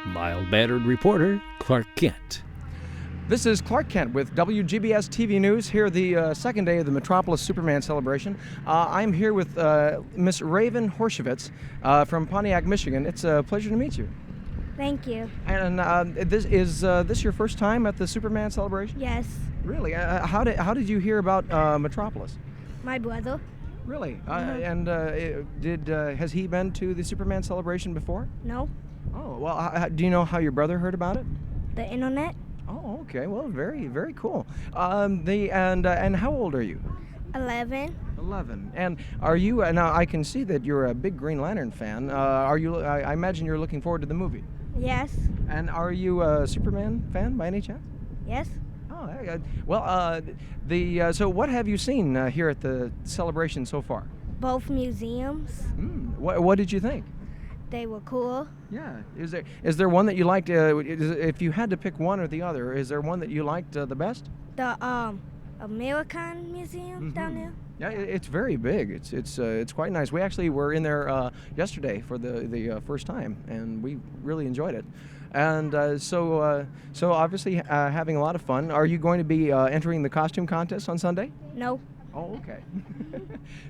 Mild-mannered reporter Clark Kent. This is Clark Kent with WGBS-TV News, here the second day of the Metropolis Superman celebration. I'm here with Miss Raven Horshevitz from Pontiac, Michigan. It's a pleasure to meet you. Thank you. And this your first time at the Superman celebration? Yes. Really? How did you hear about Metropolis? My brother. Really? Has he been to the Superman celebration before? No. Oh, well, do you know how your brother heard about it? The internet. Oh, okay. Well, very, very cool. And how old are you? 11. 11. And are you? Now I can see that you're a big Green Lantern fan. Are you? I imagine you're looking forward to the movie. Yes. And are you a Superman fan by any chance? Yes. Oh, well, so what have you seen here at the celebration so far? Both museums. What did you think? They were cool. Yeah. Is there one that you liked? If you had to pick one or the other, is there one that you liked the best? The American Museum down there. Yeah, it's very big. It's quite nice. We actually were in there yesterday for the first time, and we really enjoyed it. And so obviously having a lot of fun. Are you going to be entering the costume contest on Sunday? No. Oh, okay.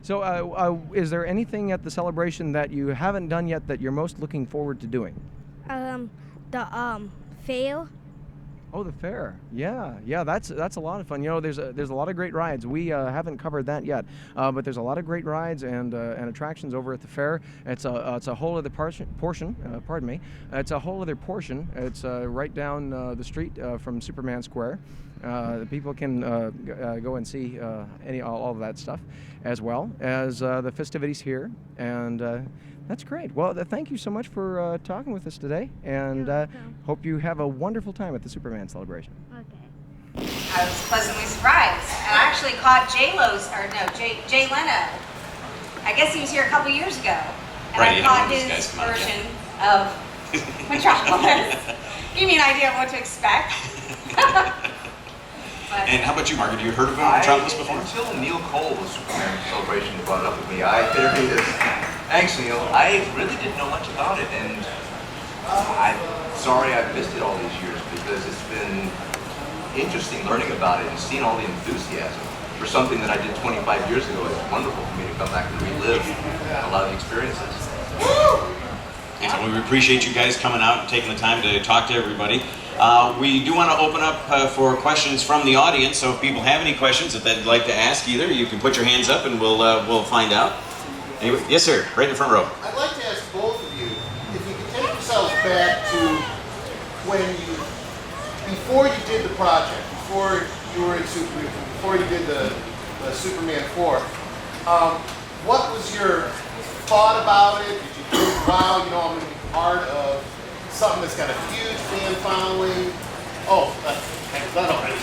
So is there anything at the celebration that you haven't done yet that you're most looking forward to doing? The fair. Oh, the fair. Yeah, that's a lot of fun. You know, there's a lot of great rides. We haven't covered that yet, but there's a lot of great rides and attractions over at the fair. It's a whole other portion. Pardon me. It's a whole other portion. It's right down the street from Superman Square. The people can go and see all of that stuff, as well as the festivities here, and that's great. Well, thank you so much for talking with us today, and hope you have a wonderful time at the Superman celebration. Okay. I was pleasantly surprised, and I actually caught Jay Leno. I guess he was here a couple years ago, and right, I caught his version of Metropolis. Give me an idea of what to expect. And how about you, Margaret? You heard of Metropolis before? Until Neil Cole, the Superman celebration, brought it up with me, I interviewed this. Thanks, Neil. I really didn't know much about it, and I'm sorry I've missed it all these years, because it's been interesting learning about it and seeing all the enthusiasm for something that I did 25 years ago. It's wonderful for me to come back and relive a lot of the experiences. Well, we appreciate you guys coming out and taking the time to talk to everybody. We do want to open up for questions from the audience, so if people have any questions that they'd like to ask either, you can put your hands up and we'll find out. Anyway, yes, sir, right in the front row. I'd like to ask both of you if you could take yourselves back to before you did the project, before you were in Superman, before you did the Superman 4. What was your thought about it? Did you think, wow, I'm going to be part of something that's got a huge fan following? Oh, not already.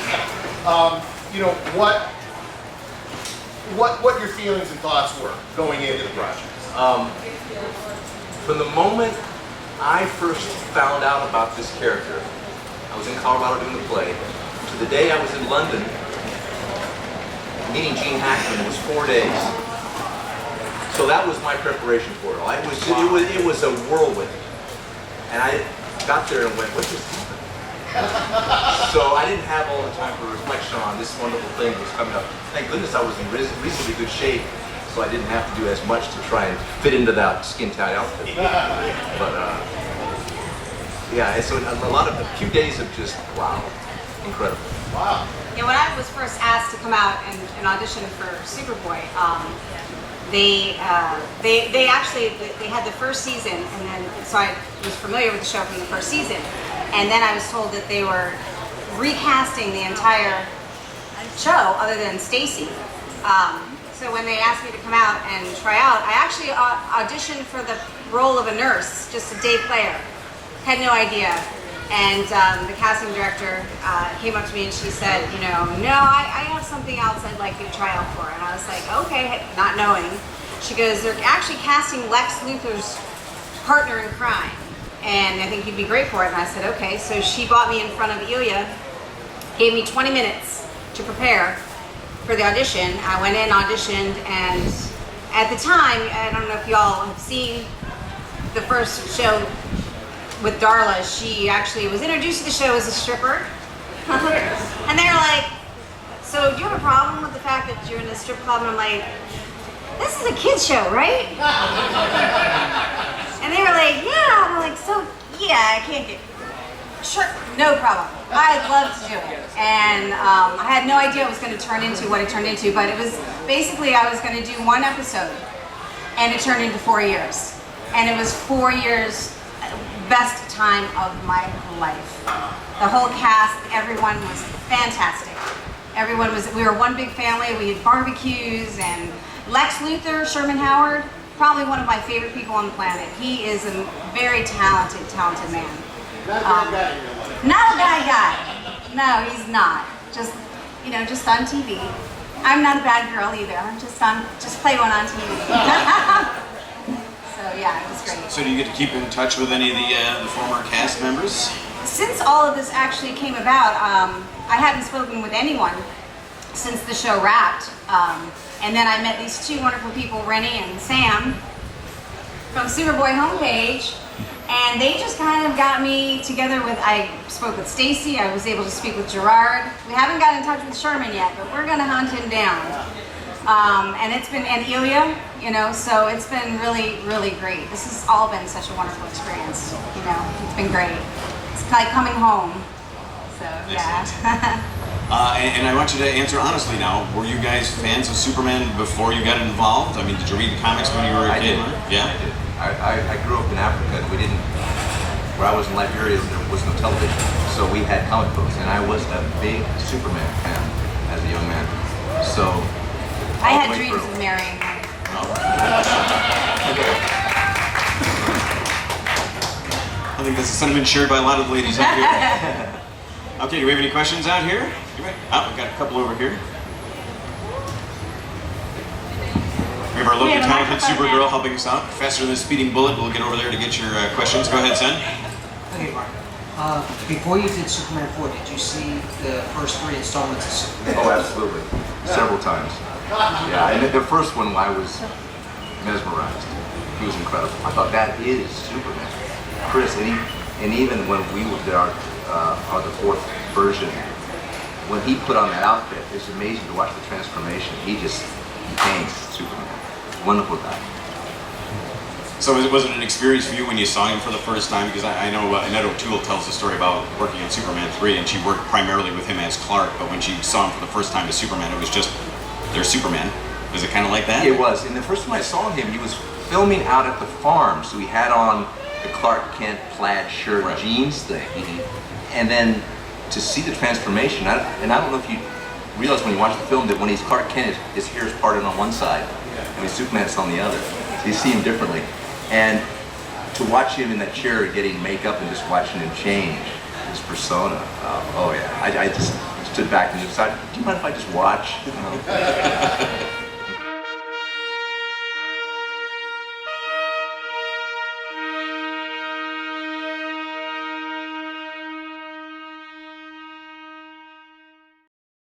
What your feelings and thoughts were going into the project? From the moment I first found out about this character, I was in Colorado doing the play, to the day I was in London meeting Gene Hackman. It was 4 days. So that was my preparation for it all. It was a whirlwind. And I got there and went, what just happened? So I didn't have all the time for reflection on this wonderful thing that was coming up. Thank goodness I was in reasonably good shape, so I didn't have to do as much to try and fit into that skin-tight outfit. But yeah, so a few days of just, wow, incredible. Wow. Yeah, when I was first asked to come out and audition for Superboy, they had the first season, and then so I was familiar with the show from the first season, and then I was told that they were recasting the entire show other than Stacy. So when they asked me to come out and try out, I actually auditioned for the role of a nurse, just a day player. Had no idea. And the casting director came up to me and she said, no, I have something else I'd like you to try out for. And I was like, okay, not knowing. She goes, they're actually casting Lex Luthor's partner in crime, and I think you'd be great for it. And I said, okay. So she brought me in front of Ilya, gave me 20 minutes to prepare for the audition. I went in, auditioned, and at the time, I don't know if y'all have seen the first show with Darla, she actually was introduced to the show as a stripper. And they were like, so do you have a problem with the fact that you're in a strip club? And I'm like, this is a kid's show, right? And they were like, yeah. And I'm like, so yeah, I can't get, sure, no problem. I'd love to do it. And I had no idea it was going to turn into what it turned into, but it was basically I was going to do one episode, and it turned into 4 years. And it was 4 years, best time of my life. The whole cast, everyone was fantastic. Everyone was, we were one big family. We had barbecues, and Lex Luthor, Sherman Howard, probably one of my favorite people on the planet. He is a very talented man. Not a bad guy. No, he's not. Just, you know, just on TV. I'm not a bad girl either. I'm just play one on TV. So yeah, it was great. So do you get to keep in touch with any of the former cast members? Since all of this actually came about, I hadn't spoken with anyone since the show wrapped. And then I met these two wonderful people, Rennie and Sam, from Superboy homepage. And they just kind of got me together with, I spoke with Stacy, I was able to speak with Gerard. We haven't gotten in touch with Sherman yet, but we're gonna hunt him down. And it's been, and Ilya, you know, so it's been really, really great. This has all been such a wonderful experience, you know, it's been great. It's like coming home, so yeah. And I want you to answer honestly now, were you guys fans of Superman before you got involved? I mean, did you read the comics when you were a kid? Yeah? I did. I grew up in Africa, and where I was in Liberia, there was no television. So we had comic books, and I was a big Superman fan as a young man. So I had dreams of marrying him. I think that's a sentiment shared by a lot of the ladies out here. Okay, do we have any questions out here? Oh, we've got a couple over here. We have our local talented Supergirl helping us out. Faster than a speeding bullet, we'll get over there to get your questions. Go ahead, Sen. Okay, Mark. Before you did Superman 4, did you see the first 3 installments of Superman? Oh, absolutely. Several times. Yeah, and the first one I was mesmerized. He was incredible. I thought that is Superman. Chris, and even when we did our the 4th version, when he put on that outfit, it's amazing to watch the transformation. He just became Superman. Wonderful guy. So was it an experience for you when you saw him for the first time? Because I know Annette O'Toole tells the story about working on Superman 3, and she worked primarily with him as Clark, but when she saw him for the first time as Superman, it was just, there's Superman. Was it kind of like that? It was. And the first time I saw him, he was filming out at the farm, so he had on the Clark Kent plaid shirt, right, jeans thing. And then to see the transformation, and I don't know if you realize when you watch the film that when he's Clark Kent, his hair is parted on one side, and when Superman it's on the other. So you see him differently. And to watch him in that chair getting makeup and just watching him change his persona, oh yeah, I just stood back and decided, do you mind if I just watch? You know?